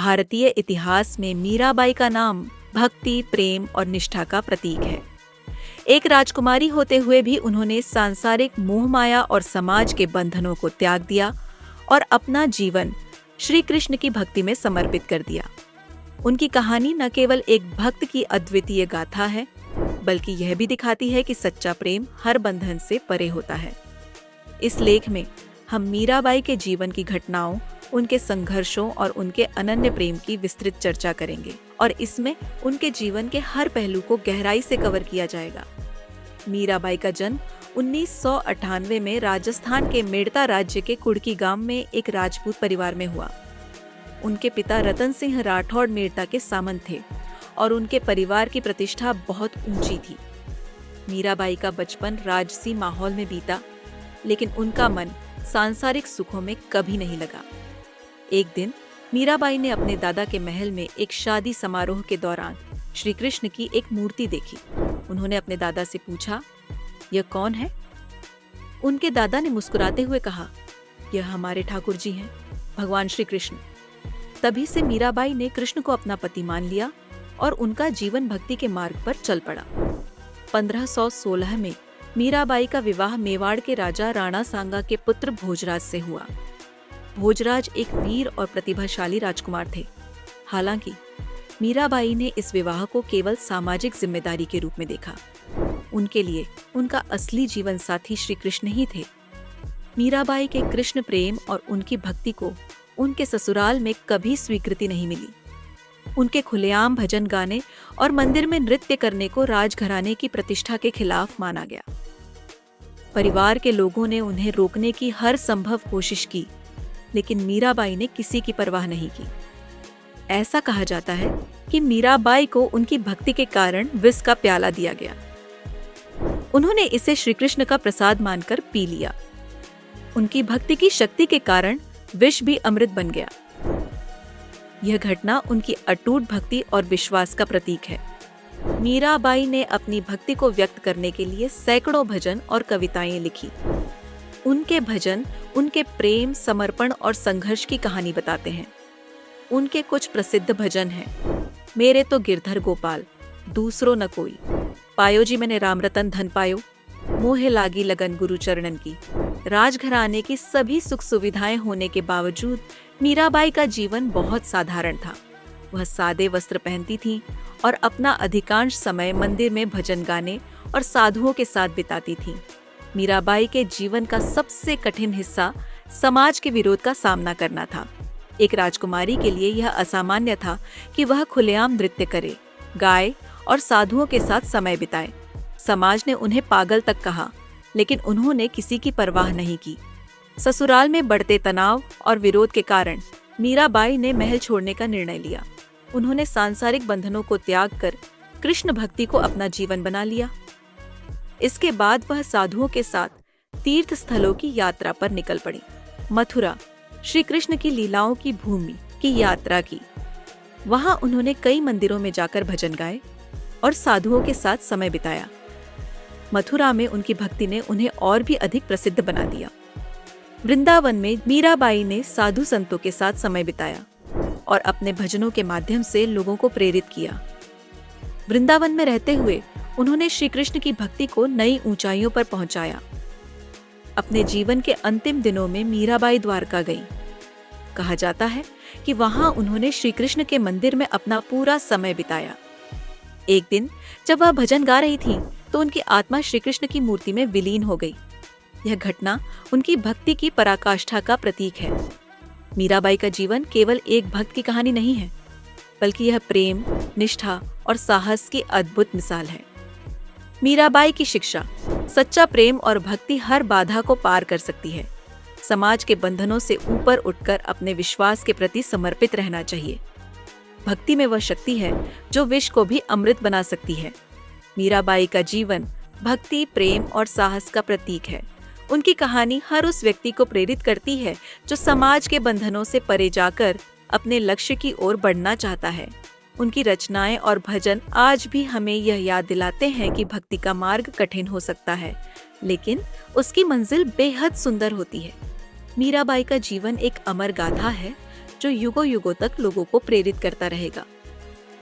भारतीय इतिहास में मीराबाई का नाम भक्ति, प्रेम और निष्ठा का प्रतीक है। एक राजकुमारी होते हुए भी उन्होंने सांसारिक मोह माया और समाज के बंधनों को त्याग दिया और अपना जीवन श्री कृष्ण की भक्ति में समर्पित कर दिया। उनकी कहानी न केवल एक भक्त की अद्वितीय गाथा है, बल्कि यह भी दिखाती है कि सच्चा प्रेम हर बंधन से परे होता है। इस लेख में हम मीराबाई के जीवन की घटनाओं, उनके संघर्षों और उनके अनन्य प्रेम की विस्तृत चर्चा करेंगे और इसमें उनके जीवन के हर पहलू को गहराई से कवर किया जाएगा। मीराबाई का जन्म 1998 में राजस्थान के मेड़ता राज्य के कुड़की गांव में एक राजपूत परिवार में हुआ। उनके पिता रतन सिंह राठौड़ मेड़ता के सामंत थे और उनके परिवार की प्रतिष्ठा बहुत ऊंची थी। मीराबाई का बचपन राजसी माहौल में बीता, लेकिन उनका मन सांसारिक सुखों में कभी नहीं लगा। एक दिन मीराबाई ने अपने दादा के महल में एक शादी समारोह के दौरान श्री कृष्ण की एक मूर्ति देखी। उन्होंने अपने दादा से पूछा, यह कौन है? उनके दादा ने मुस्कुराते हुए कहा, यह हमारे ठाकुर जी हैं, भगवान श्री कृष्ण। तभी से मीराबाई ने कृष्ण को अपना पति मान लिया और उनका जीवन भक्ति के मार्ग पर चल पड़ा। 1516 में मीराबाई का विवाह मेवाड़ के राजा राणा सांगा के पुत्र भोजराज से हुआ। भोजराज एक वीर और प्रतिभाशाली राजकुमार थे। हालांकि मीराबाई ने इस विवाह को केवल सामाजिक जिम्मेदारी के रूप में देखा। उनके लिए उनका असली जीवन साथी श्री कृष्ण ही थे। मीराबाई के कृष्ण प्रेम और उनकी भक्ति को उनके ससुराल में कभी स्वीकृति नहीं मिली। उनके खुलेआम भजन गाने और मंदिर में नृत्य करने को राजघराने की प्रतिष्ठा के खिलाफ माना गया। परिवार के लोगों ने उन्हें रोकने की हर संभव कोशिश की, लेकिन मीराबाई ने किसी की परवाह नहीं की। ऐसा कहा जाता है कि मीराबाई को उनकी भक्ति के कारण विष का प्याला दिया गया। उन्होंने इसे श्री कृष्ण का प्रसाद मानकर पी लिया। उनकी भक्ति की शक्ति के कारण विष भी अमृत बन गया। यह घटना उनकी अटूट भक्ति और विश्वास का प्रतीक है। मीराबाई ने अपनी भक्ति को व्यक्त करने के लिए सैकड़ों भजन और कविताएं लिखी। उनके भजन उनके प्रेम, समर्पण और संघर्ष की कहानी बताते हैं। उनके कुछ प्रसिद्ध भजन हैं, मेरे तो गिरधर गोपाल, दूसरो न कोई, पायो जी मैंने राम रतन धन पायो, मोहे लागी लगन गुरु चरणन की। राजघराने की सभी सुख सुविधाएं होने के बावजूद मीराबाई का जीवन बहुत साधारण था। वह सादे वस्त्र पहनती थीं और अपना अधिकांश समय मंदिर में भजन गाने और साधुओं के साथ बिताती थीं। मीराबाई के जीवन का सबसे कठिन हिस्सा समाज के विरोध का सामना करना था। एक राजकुमारी के लिए यह असामान्य था कि वह खुलेआम नृत्य करे, गाए और साधुओं के साथ समय बिताए। समाज ने उन्हें पागल तक कहा, लेकिन उन्होंने किसी की परवाह नहीं की। ससुराल में बढ़ते तनाव और विरोध के कारण मीराबाई ने महल छोड़ने का निर्णय लिया। उन्होंने सांसारिक बंधनों को त्याग कर कृष्ण भक्ति को अपना जीवन बना लिया। इसके बाद वह साधुओं के साथ तीर्थ स्थलों की यात्रा पर निकल पड़ी। मथुरा, श्री कृष्ण की लीलाओं की भूमि की यात्रा की। वहां उन्होंने कई मंदिरों में जाकर भजन गाए और साधुओं के साथ समय बिताया। मथुरा में उनकी भक्ति ने उन्हें और भी अधिक प्रसिद्ध बना दिया। वृंदावन में मीराबाई ने साधु संतों के साथ समय बिताया और अपने भजनों के माध्यम से लोगों को प्रेरित किया। वृंदावन में रहते हुए उन्होंने श्री कृष्ण की भक्ति को नई ऊंचाइयों पर पहुंचाया। अपने जीवन के अंतिम दिनों में मीराबाई द्वारका गई। कहा जाता है कि वहां उन्होंने श्री कृष्ण के मंदिर में अपना पूरा समय बिताया। एक दिन जब वह भजन गा रही थी तो उनकी आत्मा श्री कृष्ण की मूर्ति में विलीन हो गई। यह घटना उनकी भक्ति की पराकाष्ठा का प्रतीक है। मीराबाई का जीवन केवल एक भक्त की कहानी नहीं है, बल्कि यह प्रेम, निष्ठा और साहस की अद्भुत मिसाल है। मीराबाई की शिक्षा, सच्चा प्रेम और भक्ति हर बाधा को पार कर सकती है। समाज के बंधनों से ऊपर उठकर अपने विश्वास के प्रति समर्पित रहना चाहिए। भक्ति में वह शक्ति है जो विष को भी अमृत बना सकती है। मीराबाई का जीवन भक्ति, प्रेम और साहस का प्रतीक है। उनकी कहानी हर उस व्यक्ति को प्रेरित करती है जो समाज के बंधनों से परे जाकर अपने लक्ष्य की ओर बढ़ना चाहता है। उनकी रचनाएं और भजन आज भी हमें यह याद दिलाते हैं कि भक्ति का मार्ग कठिन हो सकता है, लेकिन उसकी मंजिल बेहद सुंदर होती है। मीराबाई का जीवन एक अमर गाथा है जो युगों युगों तक लोगों को प्रेरित करता रहेगा।